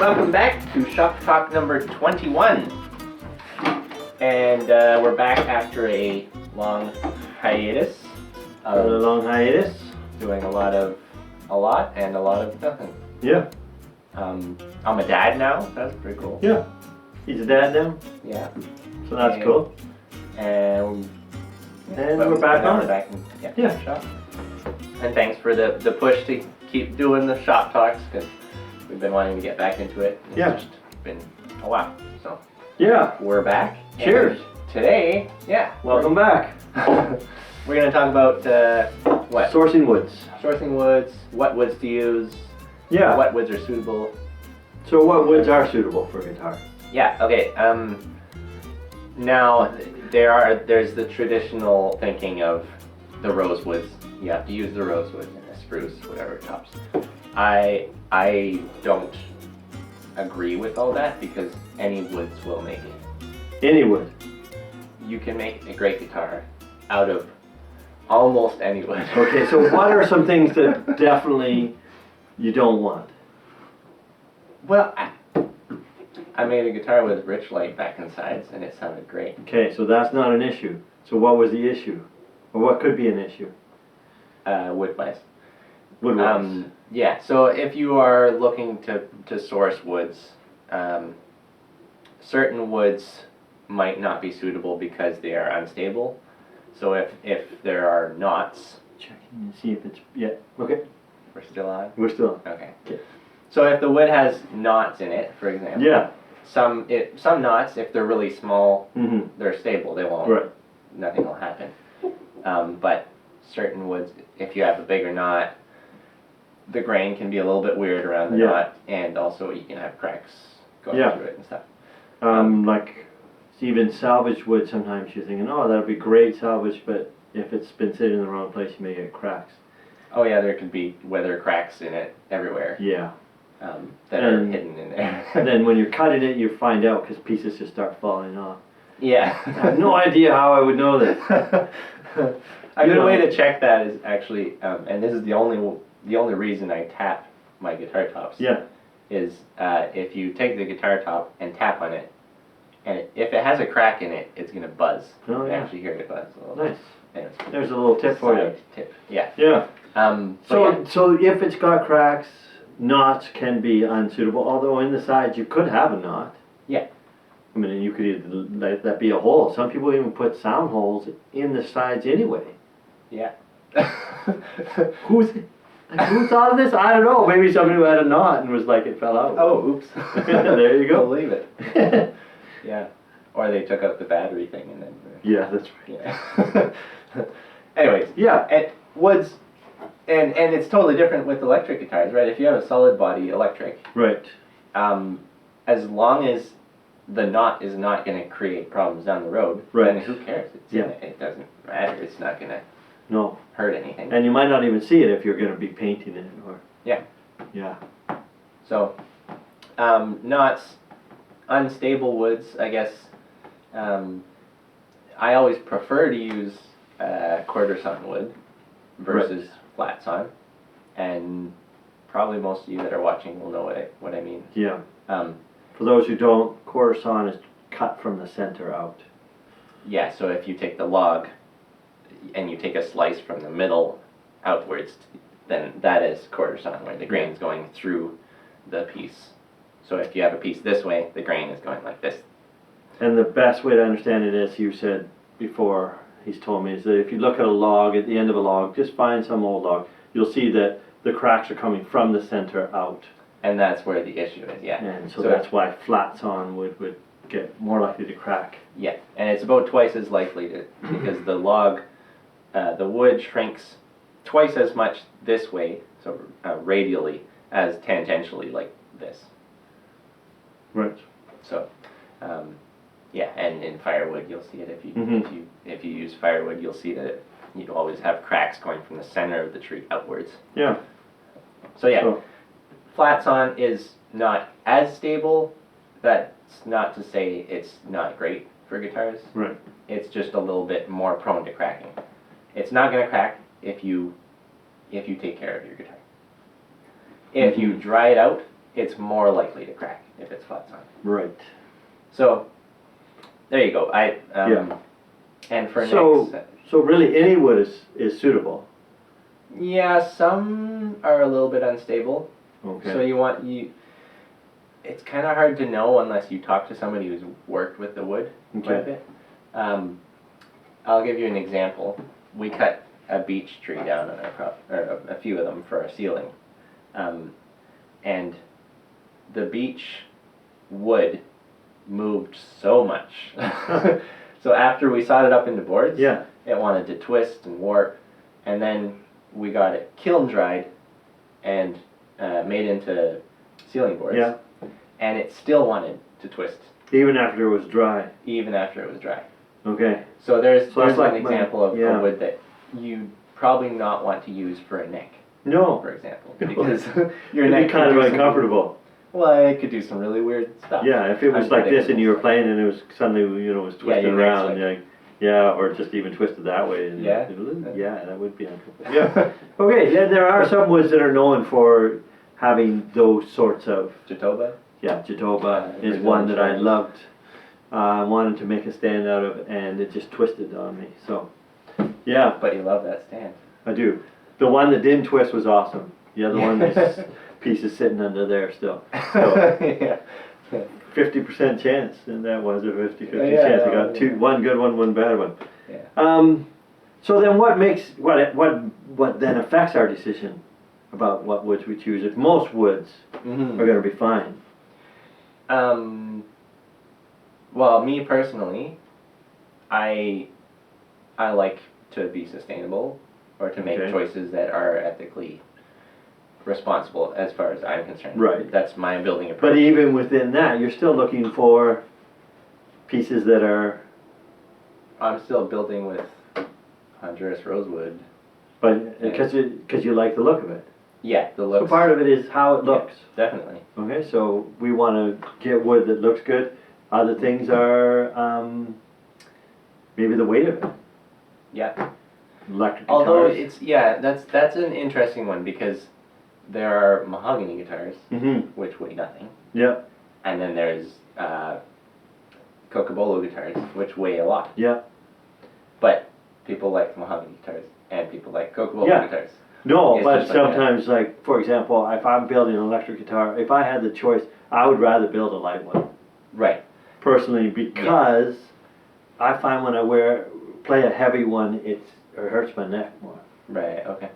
Welcome back to Shoptalk number 21. And we're back after a long hiatus. Doing a lot and a lot of nothing. Yeah. I'm a dad now. That's pretty cool. Yeah. He's a dad now. Yeah. So that's cool. And we're back on it. Yeah. Shop. And thanks for the push to keep doing the shop talks, because we've been wanting to get back into it. It's just been a while. So yeah, we're back. Cheers. And today, welcome back. We're going to talk about what? Sourcing woods. Sourcing woods, what woods to use. Yeah. What woods are suitable. So what woods are suitable for guitar? Yeah, okay. Now there's the traditional thinking of the rosewoods. You have to use the rosewood and the spruce, whatever tops. I don't agree with all that, because any woods will make it. Any wood. You can make a great guitar out of almost any wood. Okay, so what are some things that definitely you don't want? Well, I made a guitar with rich light back and sides, and it sounded great. Okay, so that's not an issue. So what was the issue? Or what could be an issue? Wood-wise. Wood-wise. Yeah, so if you are looking to source woods, certain woods might not be suitable because they are unstable. So if there are knots... Checking to see if it's... Yeah, okay. We're still on? We're still on. Okay. So if the wood has knots in it, for example... Yeah. Some knots, if they're really small, they're stable. They won't... Right. Nothing will happen. But certain woods, if you have a bigger knot, the grain can be a little bit weird around the knot, and also you can have cracks going through it and stuff. Like even salvaged wood, sometimes you're thinking, oh, that'll be great salvage, but if it's been sitting in the wrong place, you may get cracks. Oh yeah, there could be weather cracks in it everywhere. Yeah. That are hidden in there. And then when you're cutting it, you find out because pieces just start falling off. Yeah. I have no idea how I would know this. A good way to check that is actually, and this is the only reason I tap my guitar tops. Yeah. Is if you take the guitar top and tap on it, and if it has a crack in it, it's gonna buzz. Oh, you yeah. actually hear it buzz a little nice. bit. There's a little tip for you. Tip. Yeah. Yeah. So if it's got cracks, knots can be unsuitable. Although in the sides you could have a knot. Yeah. I mean, you could either let that be a hole. Some people even put sound holes in the sides anyway. Yeah. Who thought of this? I don't know. Maybe somebody who had a knot and was like, it fell out. Oh, oops. There you go. Believe it. Yeah. Or they took out the battery thing and then... Yeah, that's right. Yeah. Anyways. Yeah. And woods... And it's totally different with electric guitars, right? If you have a solid body electric... Right. As long as the knot is not going to create problems down the road, then who cares? It doesn't matter. It's not going to hurt anything. And you might not even see it if you're going to be painting it. Or yeah. Yeah. So, knots, unstable woods, I guess, I always prefer to use quarter sawn wood versus flat sawn. And probably most of you that are watching will know what I mean. Yeah. For those who don't, quarter sawn is cut from the center out. Yeah, so if you take the log and you take a slice from the middle outwards, then that is quarter sawn, where the grain's going through the piece. So if you have a piece this way, the grain is going like this. And the best way to understand it, as you said before, he's told me, is that if you look at a log, at the end of a log, just find some old log, you'll see that the cracks are coming from the center out. And that's where the issue is, yeah. And so that's why flat sawn would get more likely to crack. Yeah, and it's about twice as likely to, because the log, the wood shrinks twice as much this way, so radially, as tangentially, like this. Right. So, yeah, and in firewood you'll see it. If you use firewood, you'll see that you always have cracks going from the center of the tree outwards. Yeah. So yeah. Flat sawn is not as stable. That's not to say it's not great for guitars. Right. It's just a little bit more prone to cracking. It's not going to crack if you take care of your guitar. If you dry it out it's more likely to crack if it's flat sawn. Right. So there you go. And for So necks, so really any wood is suitable. yeah, some are a little bit unstable. Okay. So it's kind of hard to know unless you talk to somebody who's worked with the wood quite a bit. I'll give you an example. We cut a beech tree down on our or a few of them for our ceiling, and the beech wood moved so much. So after we sawed it up into boards, Yeah. it wanted to twist and warp, and then we got it kiln dried and made into ceiling boards. Yeah. And it still wanted to twist Even after it was dry. even after it was dry. Okay. So there's So that's an like example of yeah. a wood that you probably not want to use for a neck, No. for example, because your It'd neck be kind could of do some- uncomfortable. Well, it could do some really weird stuff. Yeah, if it was like this and you were Unpredictable playing and it was suddenly, was twisted your neck's around, like- yeah, or just even twisted that way. And Yeah. Yeah, that would be uncomfortable. Yeah. Okay, then there are some woods that are known for having those sorts of, Jatoba. Jatoba is Brazilian one that I cherries. loved. I wanted to make a stand out of, and it just twisted on me. So, yeah, But you love that stand. I do. The one that didn't twist was awesome. The other one is pieces sitting under there still. So, Yeah. 50% chance, and that was a 50-50 Yeah, chance. I no, got yeah. one good one bad one. Yeah. So then what then affects our decision about what woods we choose? If most woods Mhm. are going to be fine. Well, me personally, I like to be sustainable or to make Okay. choices that are ethically responsible as far as I'm concerned. Right. That's my building approach. But even within that, you're still looking for pieces that are, I'm still building with Honduras rosewood. but because you like the look of it. Yeah, the So looks. part of it is how it looks. Definitely. Okay, so we want to get wood that looks good. Other things are maybe the weight of it. Yeah. Electric Although guitars. that's an interesting one because there are mahogany guitars Mm-hmm. which weigh nothing, Yeah, and then there's Cocobolo guitars which weigh a lot. yeah. But people like mahogany guitars and people like Cocobolo Yeah. guitars. No, It's but just like that. sometimes, like, for example, if I'm building an electric guitar, if I had the choice, I would rather build a light one. Right. Personally, because I find when I play a heavy one, it hurts my neck more. Right. Okay.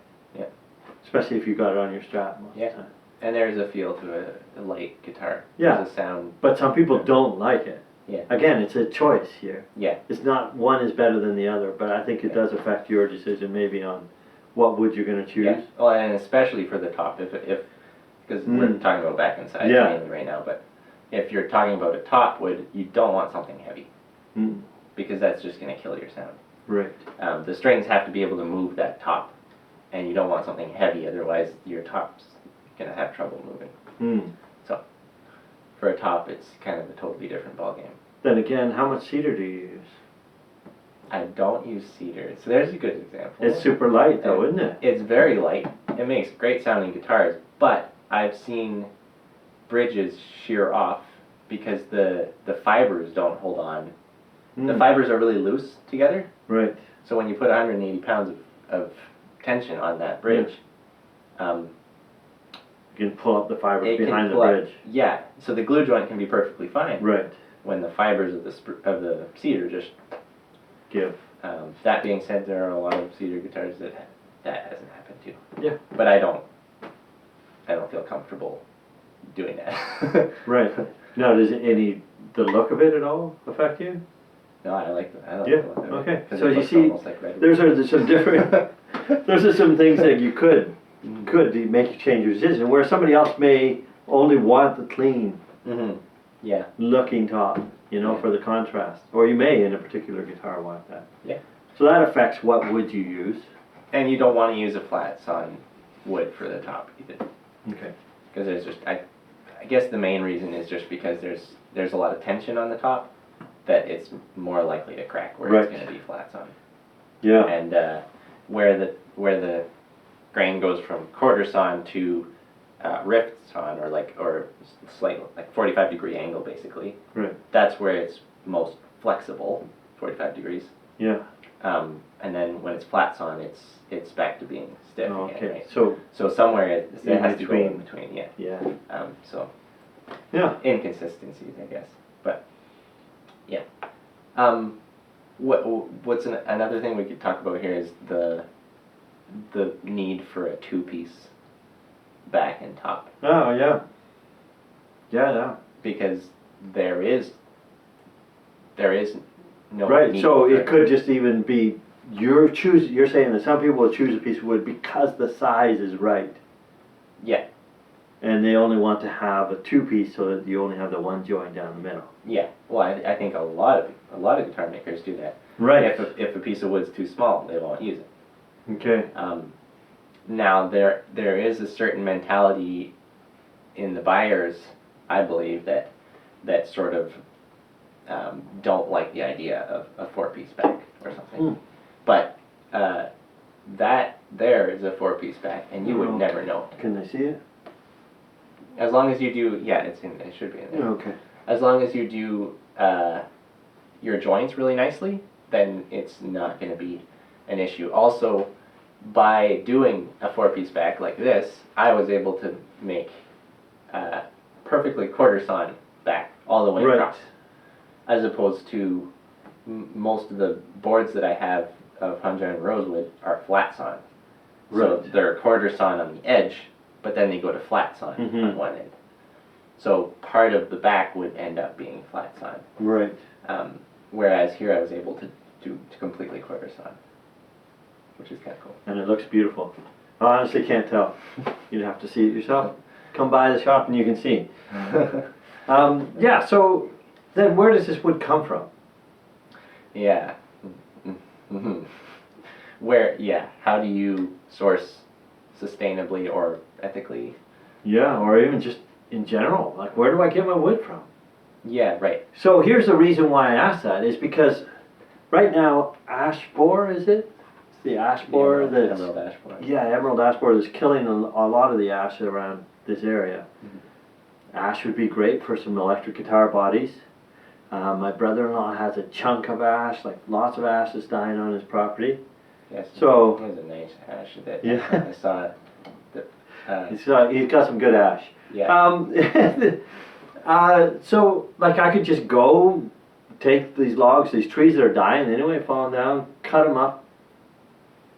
Especially if you got it on your strap most Yeah. of the time. And there's a feel to a light guitar. Yeah. There's a sound. But some people don't like it. Yeah. Again, it's a choice here. Yeah. It's not one is better than the other, but I think it does affect your decision maybe on what wood you're going to choose. Yeah. Well, and especially for the top, if because we're talking about back and sides Yeah. mainly right now, but if you're talking about a top wood, you don't want something heavy Mm. because that's just going to kill your sound. Right. The strings have to be able to move that top, and you don't want something heavy, otherwise your top's going to have trouble moving. Mm. For a top, it's kind of a totally different ballgame. Then again, how much cedar do you use? I don't use cedar, so there's a good example. It's super light though, isn't it? It's very light. It makes great sounding guitars, but I've seen bridges shear off because the fibers don't hold on. The Mm. fibers are really loose together, Right. so when you put 180 pounds of tension on that bridge, You can pull up the fibers it can behind the pull up- bridge. Yeah, so the glue joint can be perfectly fine Right. when the fibers of the cedar just. Give. That being said, there are a lot of cedar guitars that hasn't happened to. Yeah. But I don't feel comfortable doing that. Right. Now, does the look of it at all affect you? No, I like Yeah, the look of it. okay. 'Cause So it you looks see, almost like red. There's some different, those are some things that you could make you change your decision, where somebody else may only want the clean Mm-hmm. Yeah. looking top, Yeah. for the contrast. Or you may, in a particular guitar, want that. Yeah. So that affects what wood you use. And you don't want to use a flat sawn wood for the top either, Okay. because there's just I guess the main reason is just because there's a lot of tension on the top that it's more likely to crack where Right. it's going to be flat sawn. Yeah. And where the grain goes from quarter sawn to rifts on, or slight, like 45-degree angle basically. Right. That's where it's most flexible, 45 degrees. Yeah. And then when it's flats on, it's back to being stiff Oh, again, okay. right? So Somewhere it has to go in between. between, yeah. Yeah. So Yeah. inconsistencies, I guess, but yeah. What's another thing we could talk about here is the need for a two-piece back and top, Oh yeah. Yeah. because there is no Right. need So for it could just even be you're saying that some people will choose a piece of wood because the size is right, yeah. and they only want to have a two-piece so that you only have the one joint down the middle. Yeah, well, I think a lot of guitar makers do that. Right. If a piece of wood's too small, they won't use it. Okay. Now there is a certain mentality in the buyers, I believe, that sort of don't like the idea of a four-piece back or something. But that there is a four-piece back, and you would never know. Can I see it? As long as you do, yeah, it should be in there. Okay. As long as you do your joints really nicely, then it's not going to be an issue. Also, by doing a four-piece back like this, I was able to make perfectly quarter sawn back all the way across, as opposed to most of the boards that I have of Hunja and Rosewood are flat sawn. So they're quarter sawn on the edge, but then they go to flat sawn on one end. So part of the back would end up being flat sawn. Right. Whereas here I was able to completely quarter sawn, which is kind of cool. And it looks beautiful. I honestly can't tell. You'd have to see it yourself. Come by the shop and you can see. Yeah, so then where does this wood come from? Yeah. Mm-hmm. How do you source sustainably or ethically? Yeah, or even just in general. Like, where do I get my wood from? Yeah, right. So here's the reason why I asked that, is because right now, ash borer, is it? It's the ash borer that's... Emerald ash borer. Yeah, emerald ash borer is killing a lot of the ash around this area. Ash would be great for some electric guitar bodies. My brother-in-law has a chunk of ash, like lots of ash is dying on his property. Yes. So there's a nice ash that yeah. I saw it. He's got some good ash. Yeah. So like I could just go take these logs, these trees that are dying anyway, falling down, cut them up,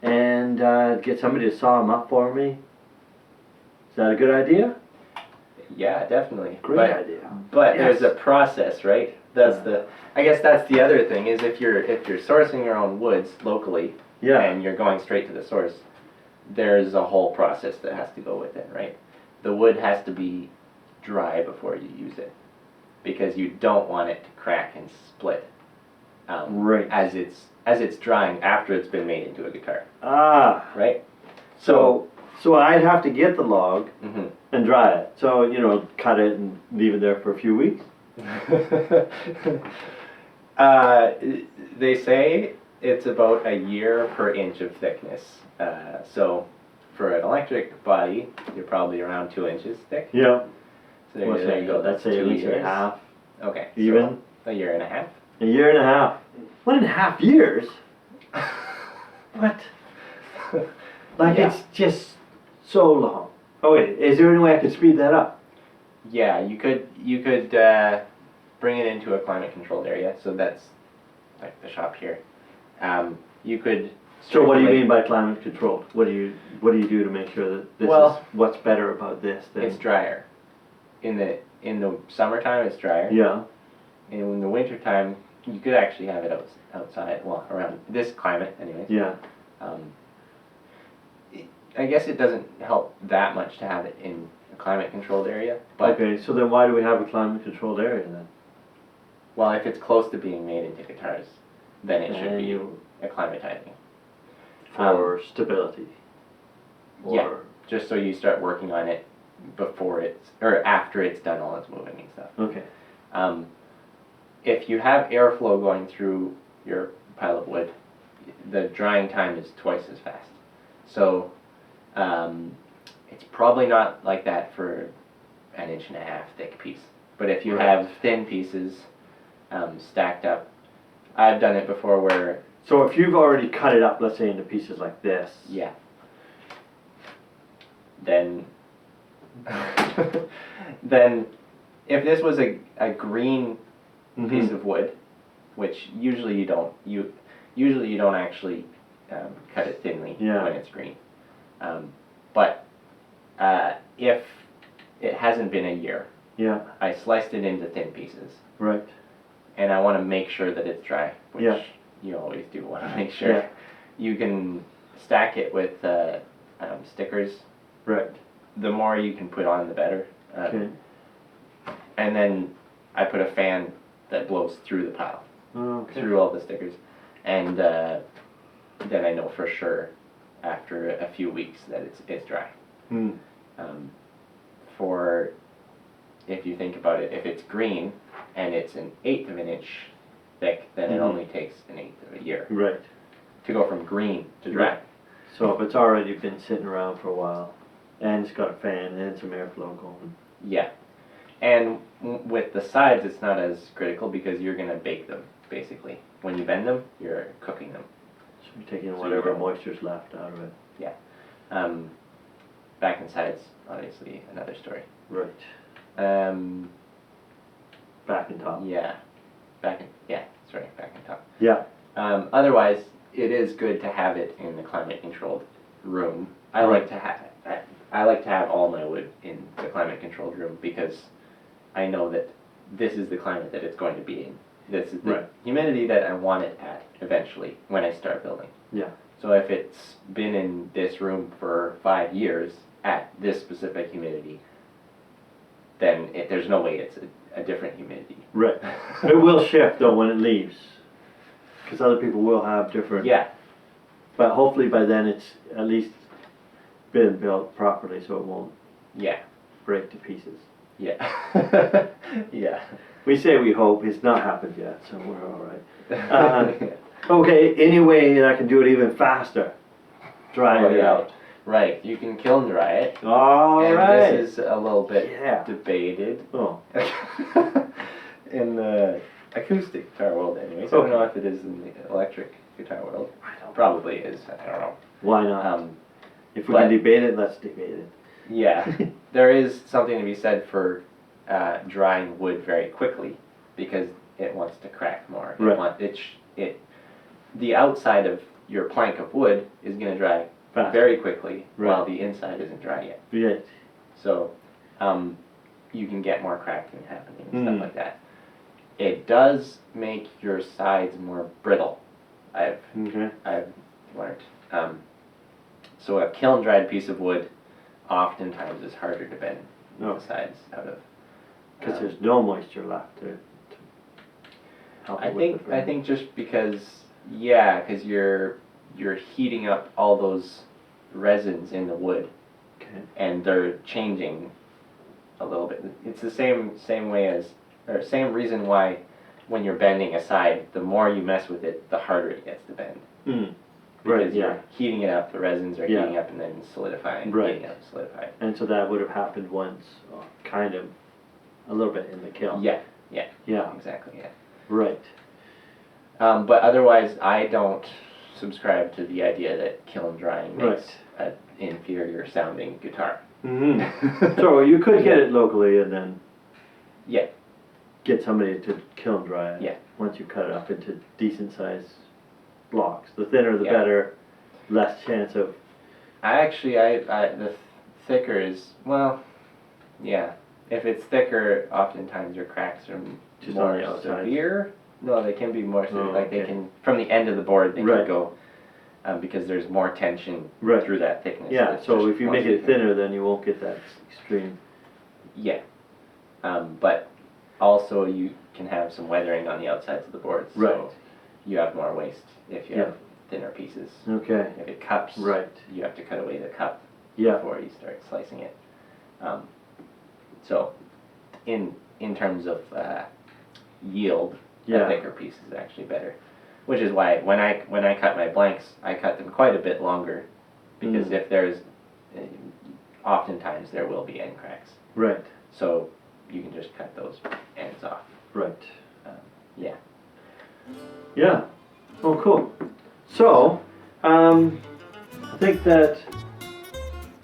and get somebody to saw them up for me. Is that a good idea? Yeah, definitely. Great idea. But there's a process, right? I guess that's the other thing, is if you're sourcing your own woods locally, and you're going straight to the source, there's a whole process that has to go with it, right? The wood has to be dry before you use it, because you don't want it to crack and split as it's drying after it's been made into a guitar. Right? So I'd have to get the log and dry it. So, cut it and leave it there for a few weeks. They say it's about a year per inch of thickness. So for an electric body, you're probably around 2 inches thick. Yeah. So there you go. That's 2 an inch years. and a half. Okay. Even? So a year and a half. A year and a half. 1.5 years? What? Like it's just so long. Oh wait, is there any way I could speed that up? Yeah, you could bring it into a climate controlled area. So that's like the shop here. You could. So what do you mean by climate controlled? What do you do to make sure that this is what's better about this? It's drier. In the summertime, it's drier. Yeah. And in the wintertime, you could actually have it outside. Well, around this climate, anyways. Yeah. I guess it doesn't help that much to have it in a climate controlled area. But okay, so then why do we have a climate controlled area then? Well, if it's close to being made into guitars, then it should be acclimatizing. For stability. Yeah, just so you start working on it after it's done all its moving and stuff. Okay. If you have airflow going through your pile of wood, the drying time is twice as fast. So It's probably not like that for an 1.5-inch thick piece. But if you Right. have thin pieces stacked up, I've done it before where, So if you've already cut it up, let's say into pieces like this. yeah, then then if this was a green piece of wood, which usually you don't actually cut it thinly when it's green, but if it hasn't been a year, I sliced it into thin pieces, Right. and I want to make sure that it's dry, which Yeah. you always do want to make sure. Yeah. You can stack it with stickers. Right. The more you can put on, the better. Okay. And then I put a fan that blows through the pile, Okay. through all the stickers, and then I know for sure after a few weeks that it's dry. For, if you think about it, if it's green and it's an 1/8 of an inch thick, then it only takes an 1/8 of a year Right. to go from green to dry. Right. So if it's already been sitting around for a while, and it's got a fan and some airflow going. Yeah. And with the sides, it's not as critical because you're going to bake them, basically. When you bend them, you're cooking them. So you're taking So whatever you don't- moisture's left out of it. Yeah. Back and sides, obviously, another story. Right. Back and top. Yeah. Back and top. Yeah. Otherwise, it is good to have it in the climate-controlled room. I like to have all my wood in the climate-controlled room because I know that this is the climate that it's going to be in. This is the humidity that I want it at eventually when I start building. Yeah. So if it's been in this room for 5 years at this specific humidity, then there's no way it's a different humidity. Right. It will shift though when it leaves, because other people will have different. Yeah. But hopefully by then it's at least been built properly, so it won't Yeah. break to pieces. Yeah. Yeah. We say we hope. It's not happened yet, so we're all right. Okay. Any way that I can do it even faster? Dry it out. Right. You can kiln dry it. All and right. This is a little bit Yeah. debated Oh. in the acoustic guitar world, anyways. I don't know if it is in the electric guitar world. Probably is. I don't know. Why not? If we but- can debate it, let's debate it. Yeah, there is something to be said for drying wood very quickly because it wants to crack more. Right. The outside of your plank of wood is going to dry Fast. very quickly Right. while the inside isn't dry yet. Right. So you can get more cracking happening and stuff like that. It does make your sides more brittle. I've learned. So a kiln dried piece of wood oftentimes is harder to bend the sides out of. Because there's no moisture left to help it with the frame. I think just because you're heating up all those resins in the wood, and they're changing a little bit. It's the same way as, or same reason why when you're bending a side, the more you mess with it, the harder it gets to bend. Because you're heating it up, the resins are heating up and then solidifying, heating up, solidifying. And so that would have happened once, kind of, a little bit in the kiln. Yeah, exactly, yeah. Right. But otherwise, I don't subscribe to the idea that kiln drying makes an inferior sounding guitar. So you could get it locally and then get somebody to kiln dry it. Yeah. Once you cut it up into decent sized blocks. The thinner the better, less chance of... the thicker is, if it's thicker, oftentimes your cracks are Just more on the outside. severe. No, they can be more severe. They can, from the end of the board, they can go, because there's more tension through that thickness. Yeah, so if you make it thinner, then you won't get that extreme... Yeah. But also you can have some weathering on the outsides of the board. So you have more waste if you have thinner pieces. Okay. If it cups, you have to cut away the cup before you start slicing it. So in terms of yield, a thicker piece is actually better. Which is why when I cut my blanks, I cut them quite a bit longer, because if there's oftentimes there will be end cracks. Right. So you can just cut those ends off. Right. Yeah. Yeah. Oh, cool. So, I think that,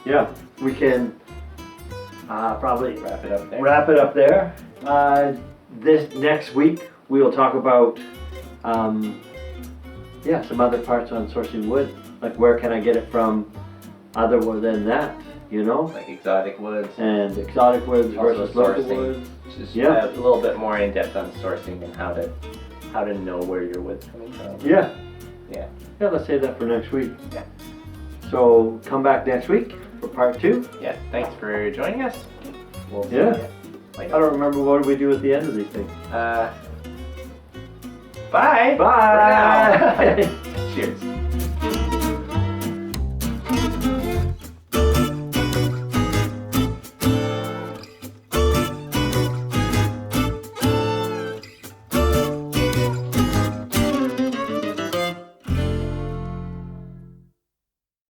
yeah, we can probably Wrap it up there. wrap it up there. This next week we will talk about, some other parts on sourcing wood. Like where can I get it from other than that, you know? Like exotic woods. And exotic woods Also versus local sourcing. woods. Just Yeah. a little bit more in depth on sourcing and how to know where your wood's coming from. Yeah. Yeah. Yeah, let's save that for next week. Yeah. So come back next week for part 2. Yeah. Thanks for joining us. We'll see Yeah. ya I later. don't remember what we do at the end of these things. Bye. Bye. For now. Cheers.